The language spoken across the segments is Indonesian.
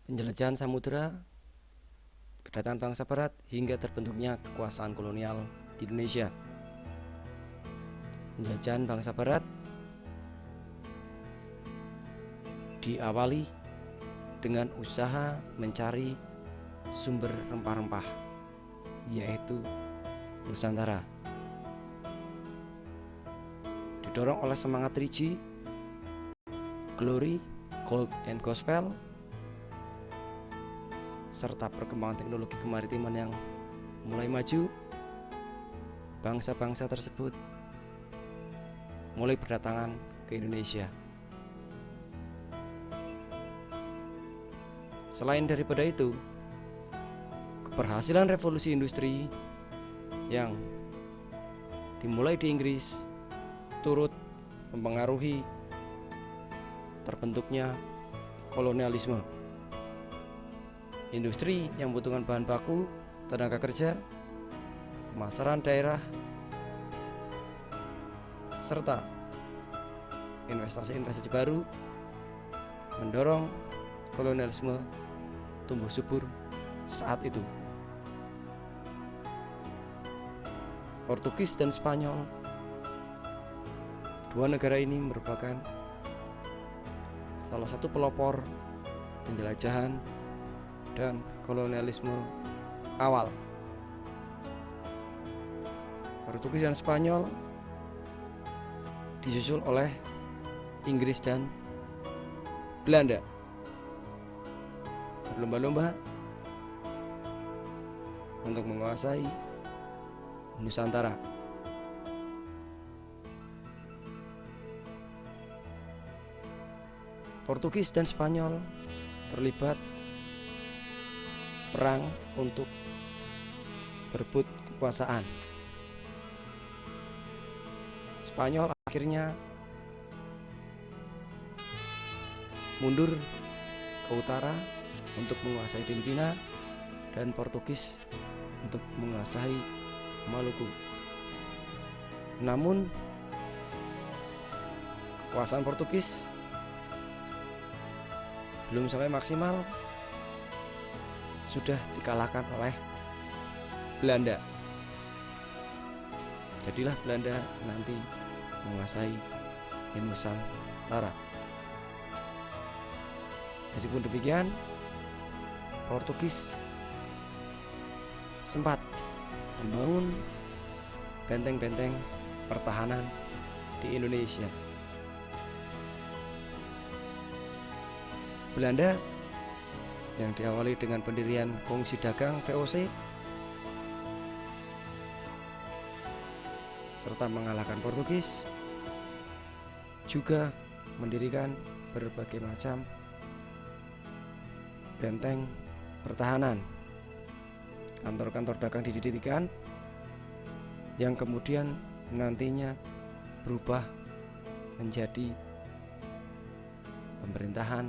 penjelajahan samudera, kedatangan bangsa Barat, hingga terbentuknya kekuasaan kolonial di Indonesia. Penjelajahan bangsa Barat diawali dengan usaha mencari sumber rempah-rempah, yaitu Nusantara. Didorong oleh semangat Riji, Glory, Gold and Gospel, serta perkembangan teknologi kemaritiman yang mulai maju, bangsa-bangsa tersebut mulai berdatangan ke Indonesia. Selain daripada itu, keberhasilan revolusi industri yang dimulai di Inggris turut mempengaruhi terbentuknya kolonialisme. Industri yang membutuhkan bahan baku, tenaga kerja, pemasaran daerah, serta investasi-investasi baru mendorong kolonialisme tumbuh subur saat itu. Portugis dan Spanyol, dua negara ini merupakan salah satu pelopor penjelajahan dan kolonialisme awal. Portugis dan Spanyol disusul oleh Inggris dan Belanda, berlomba-lomba untuk menguasai Nusantara. Portugis dan Spanyol terlibat perang untuk berebut kekuasaan. Spanyol akhirnya mundur ke utara untuk menguasai Filipina dan Portugis untuk menguasai Maluku. Namun kekuasaan Portugis belum sampai maksimal, sudah dikalahkan oleh Belanda. Jadilah Belanda nanti menguasai Nusantara. Meskipun demikian, Portugis sempat membangun benteng-benteng pertahanan di Indonesia. Belanda yang diawali dengan pendirian Kongsi Dagang VOC serta mengalahkan Portugis, juga mendirikan berbagai macam benteng pertahanan. Kantor-kantor dagang didirikan yang kemudian nantinya berubah menjadi pemerintahan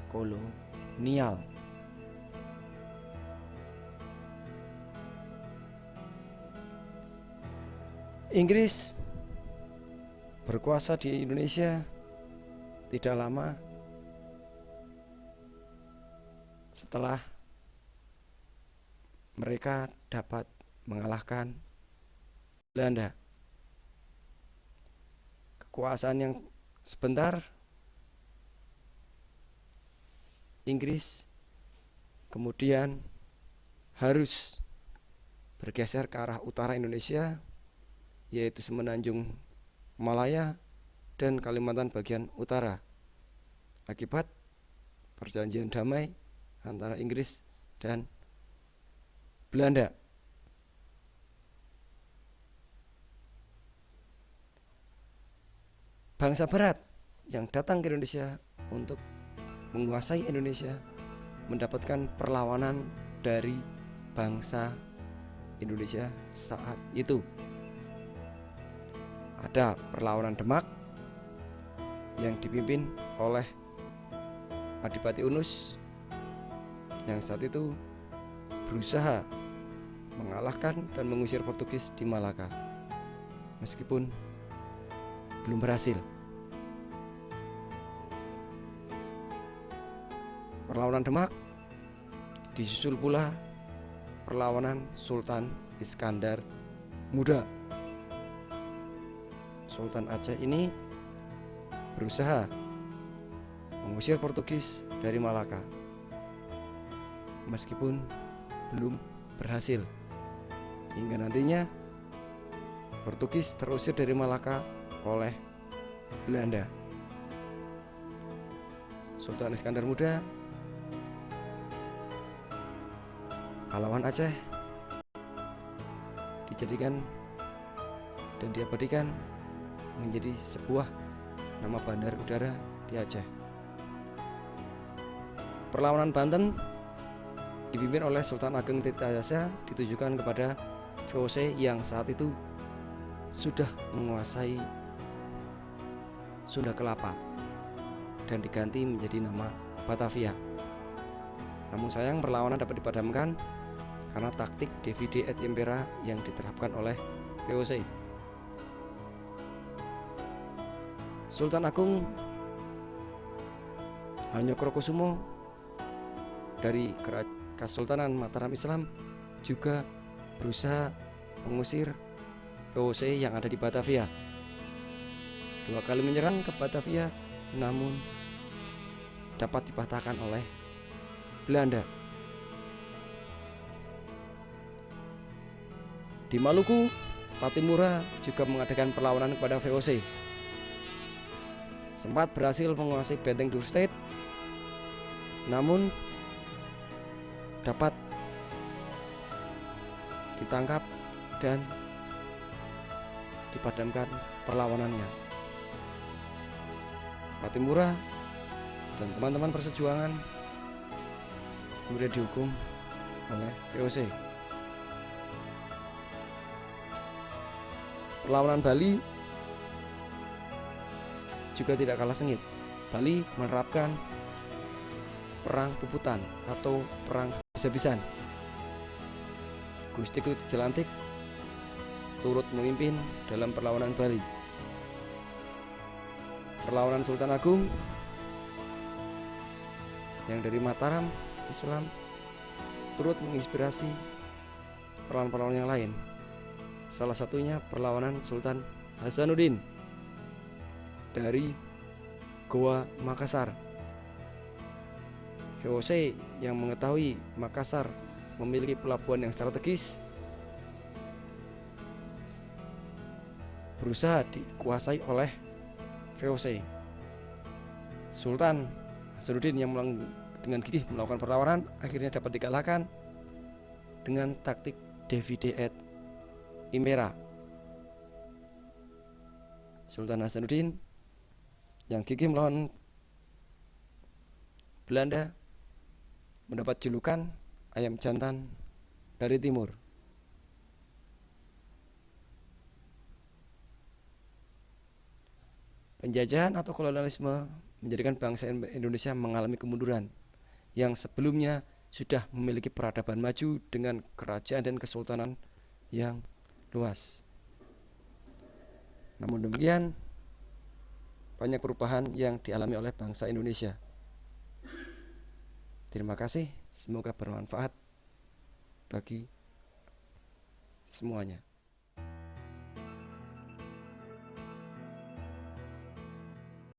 kolonial. Inggris berkuasa di Indonesia tidak lama setelah mereka dapat mengalahkan Belanda. Kekuasaan yang sebentar, Inggris kemudian harus bergeser ke arah utara Indonesia, yaitu Semenanjung Malaya dan Kalimantan bagian utara, akibat perjanjian damai antara Inggris dan Belanda. Bangsa Barat yang datang ke Indonesia untuk menguasai Indonesia mendapatkan perlawanan dari bangsa Indonesia saat itu. Ada perlawanan Demak yang dipimpin oleh Adipati Unus yang saat itu berusaha mengalahkan dan mengusir Portugis di Malaka, meskipun belum berhasil. Perlawanan Demak Disusul pula perlawanan Sultan Iskandar Muda. Sultan Aceh ini berusaha mengusir Portugis dari Malaka, meskipun belum berhasil, hingga nantinya Portugis terusir dari Malaka oleh Belanda. Sultan Iskandar Muda, pahlawan Aceh, dijadikan dan diabadikan menjadi sebuah nama bandar udara di Aceh. Perlawanan Banten dipimpin oleh Sultan Ageng Tirtayasa ditujukan kepada VOC yang saat itu sudah menguasai Sunda Kelapa dan diganti menjadi nama Batavia. Namun sayang perlawanan dapat dipadamkan karena taktik Divide et Impera yang diterapkan oleh VOC. Sultan Agung Hanyokrokusumo dari Kesultanan Mataram Islam juga berusaha mengusir VOC yang ada di Batavia. 2 kali menyerang ke Batavia, namun dapat dipatahkan oleh Belanda. Di Maluku, Pattimura juga mengadakan perlawanan kepada VOC. Sempat berhasil menguasai benteng Dorset, namun dapat ditangkap dan dipadamkan perlawanannya. Pattimura dan teman-teman persejuangan kemudian dihukum oleh VOC. Perlawanan Bali juga tidak kalah sengit. Bali menerapkan perang puputan atau perang habis-habisan. Gusti Ketut Jelantik turut memimpin dalam perlawanan Bali. Perlawanan Sultan Agung yang dari Mataram Islam turut menginspirasi perlawanan-perlawanan yang lain. Salah satunya perlawanan Sultan Hasanuddin dari Goa Makassar. VOC yang mengetahui Makassar memiliki pelabuhan yang strategis berusaha dikuasai oleh VOC. Sultan Hasanuddin yang dengan gigih melakukan perlawanan akhirnya dapat dikalahkan dengan taktik Divide et Impera. Sultan Hasanuddin yang gigih melawan Belanda mendapat julukan ayam jantan dari timur. Penjajahan atau kolonialisme menjadikan bangsa Indonesia mengalami kemunduran yang sebelumnya sudah memiliki peradaban maju dengan kerajaan dan kesultanan yang luas. Namun demikian, banyak perubahan yang dialami oleh bangsa Indonesia. Terima kasih, semoga bermanfaat bagi semuanya.